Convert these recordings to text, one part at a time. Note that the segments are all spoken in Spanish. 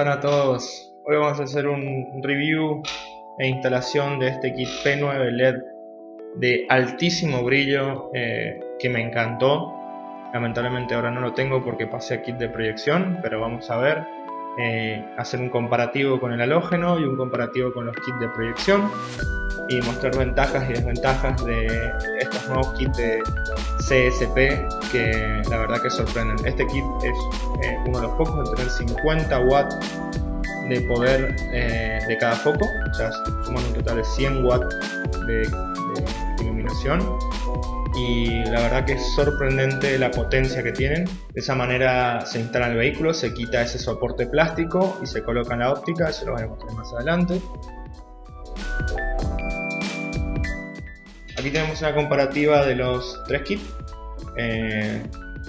están a todos? Hoy vamos a hacer un review e instalación de este kit P9 LED de altísimo brillo que me encantó. Lamentablemente ahora no lo tengo porque pasé a kit de proyección, pero vamos a ver, hacer un comparativo con el halógeno y un comparativo con los kits de proyección y mostrar ventajas y desventajas de estos nuevos kits de CSP que la verdad que sorprenden. Este kit es uno de los pocos en tener 50 watts de poder de cada foco, o sea, suman un total de 100 watts de iluminación, y la verdad que es sorprendente la potencia que tienen. De esa manera se instala en el vehículo, se quita ese soporte plástico y se coloca en la óptica. Eso lo voy a mostrar más adelante. Aquí tenemos una comparativa de los tres kits.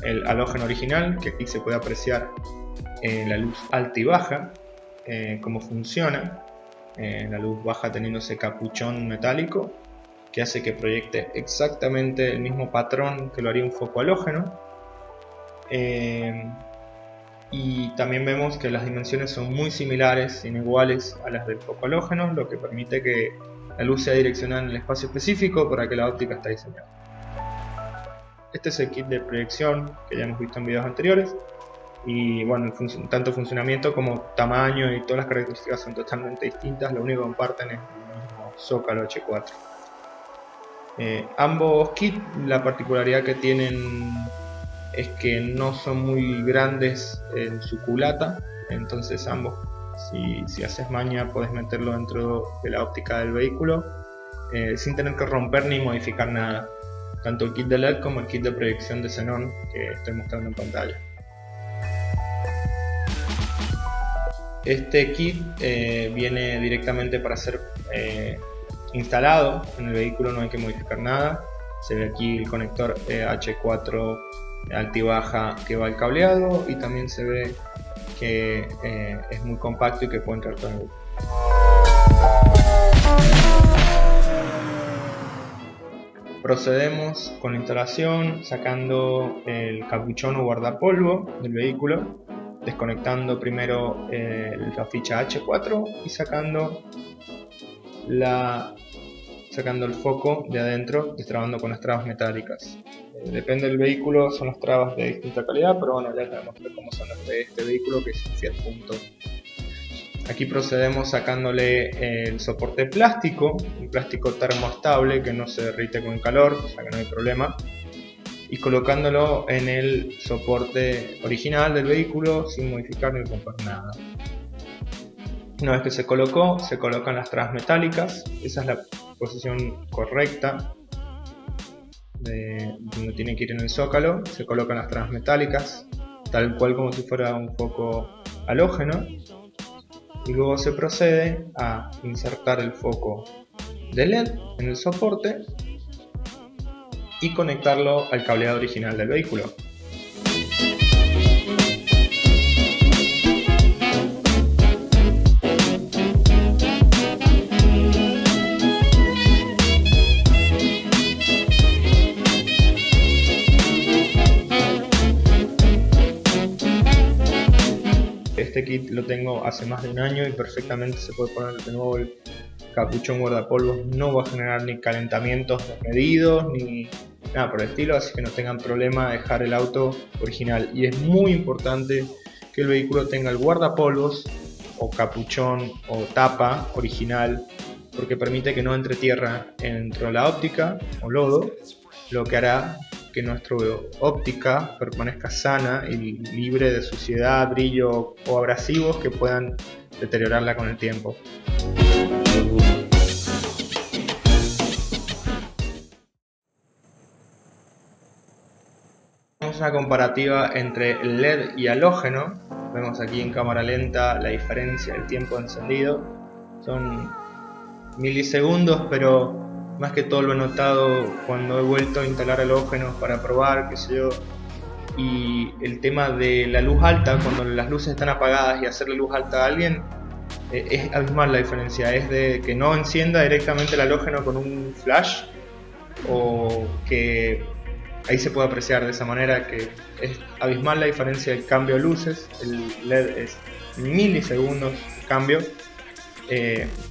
El halógeno original, que aquí se puede apreciar la luz alta y baja, cómo funciona. La luz baja teniendo ese capuchón metálico que hace que proyecte exactamente el mismo patrón que lo haría un foco halógeno. Y también vemos que las dimensiones son muy similares, sin iguales a las del foco halógeno, lo que permite que la luz sea direccionada en el espacio específico para que la óptica está diseñada. Este es el kit de proyección que ya hemos visto en videos anteriores. Y bueno, tanto funcionamiento como tamaño y todas las características son totalmente distintas. Lo único que comparten es el mismo zócalo H4. Ambos kits, la particularidad que tienen es que no son muy grandes en su culata. Entonces ambos, si haces maña, puedes meterlo dentro de la óptica del vehículo sin tener que romper ni modificar nada. Tanto el kit de LED como el kit de proyección de xenón que estoy mostrando en pantalla. Este kit viene directamente para ser instalado en el vehículo, no hay que modificar nada. Se ve aquí el conector H4 alta y baja que va al cableado, y también se ve que es muy compacto y que puede entrar todo en el vehículo. Procedemos con la instalación sacando el capuchón o guardapolvo del vehículo, desconectando primero la ficha H4 y sacando el foco de adentro, destrabando con las trabas metálicas. Depende del vehículo, son las trabas de distinta calidad, pero bueno, ya sabemos cómo son las de este vehículo, que es un Fiat Punto. Aquí procedemos sacándole el soporte plástico, un plástico termoestable que no se derrite con el calor, o sea que no hay problema, y colocándolo en el soporte original del vehículo sin modificar ni romper nada. Una vez que se colocó, se colocan las trabas metálicas. Esa es la posición correcta de donde tiene que ir en el zócalo. Se colocan las trabas metálicas tal cual como si fuera un foco halógeno, y luego se procede a insertar el foco de LED en el soporte y conectarlo al cableado original del vehículo. Este kit lo tengo hace más de un año y perfectamente se puede poner de nuevo el capuchón guardapolvos. No va a generar ni calentamientos desmedidos ni nada por el estilo, así que no tengan problema de dejar el auto original. Y es muy importante que el vehículo tenga el guardapolvos o capuchón o tapa original, porque permite que no entre tierra dentro de la óptica o lodo, lo que hará que nuestra óptica permanezca sana y libre de suciedad, brillo o abrasivos que puedan deteriorarla con el tiempo. Vemos una comparativa entre LED y halógeno. Vemos aquí en cámara lenta la diferencia del tiempo de encendido. Son milisegundos, pero más que todo lo he notado cuando he vuelto a instalar halógenos para probar, qué sé yo. Y el tema de la luz alta, cuando las luces están apagadas, y hacerle luz alta a alguien, es abismal la diferencia. Es de que no encienda directamente el halógeno con un flash, o que ahí se puede apreciar de esa manera que es abismal la diferencia del cambio de luces. El LED es milisegundos cambio,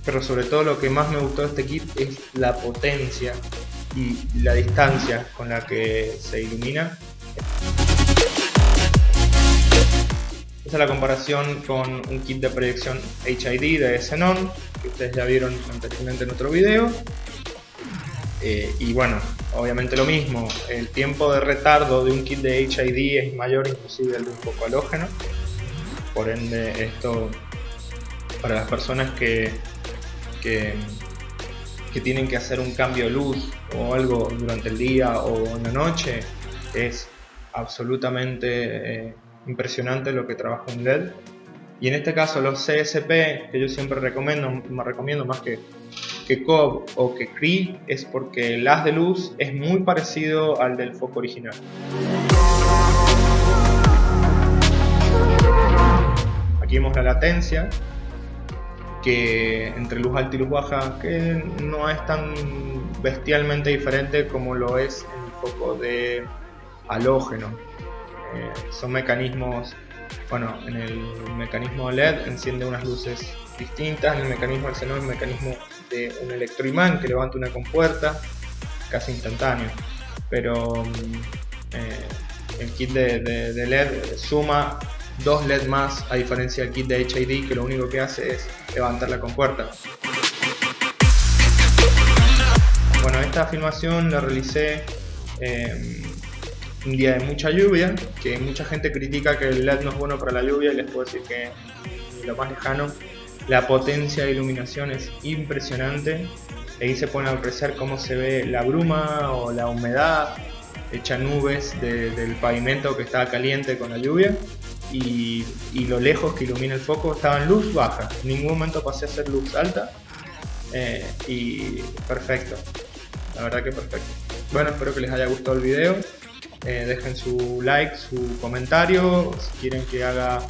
pero sobre todo lo que más me gustó de este kit es la potencia y la distancia con la que se ilumina. Esta es la comparación con un kit de proyección HID de Xenon, que ustedes ya vieron anteriormente en otro video. Y bueno, obviamente lo mismo, el tiempo de retardo de un kit de HID es mayor inclusive al de un foco halógeno. Por ende, esto para las personas que tienen que hacer un cambio de luz o algo durante el día o en la noche, es absolutamente impresionante lo que trabaja un LED. Y en este caso los CSP, que yo siempre recomiendo más que COB o que Cree, es porque el haz de luz es muy parecido al del foco original. Aquí vemos la latencia que entre luz alta y luz baja, que no es tan bestialmente diferente como lo es en el foco de halógeno. Son mecanismos, bueno, en el mecanismo LED enciende unas luces distintas, en el mecanismo del xenón, el mecanismo de un electroimán que levanta una compuerta casi instantáneo, pero el kit de LED suma 2 LED más, a diferencia del kit de HID, que lo único que hace es levantar la compuerta. Bueno, esta filmación la realicé un día de mucha lluvia, que mucha gente critica que el LED no es bueno para la lluvia, y les puedo decir que ni lo más lejano. La potencia de iluminación es impresionante. Ahí se pone a apreciar cómo se ve la bruma o la humedad hecha nubes del pavimento que estaba caliente con la lluvia, y lo lejos que ilumina el foco estaba en luz baja. En ningún momento pasé a hacer luz alta, y perfecto, la verdad que perfecto. Bueno, espero que les haya gustado el video. Dejen su like, su comentario si quieren que haga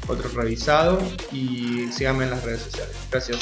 otro revisado, y síganme en las redes sociales. Gracias.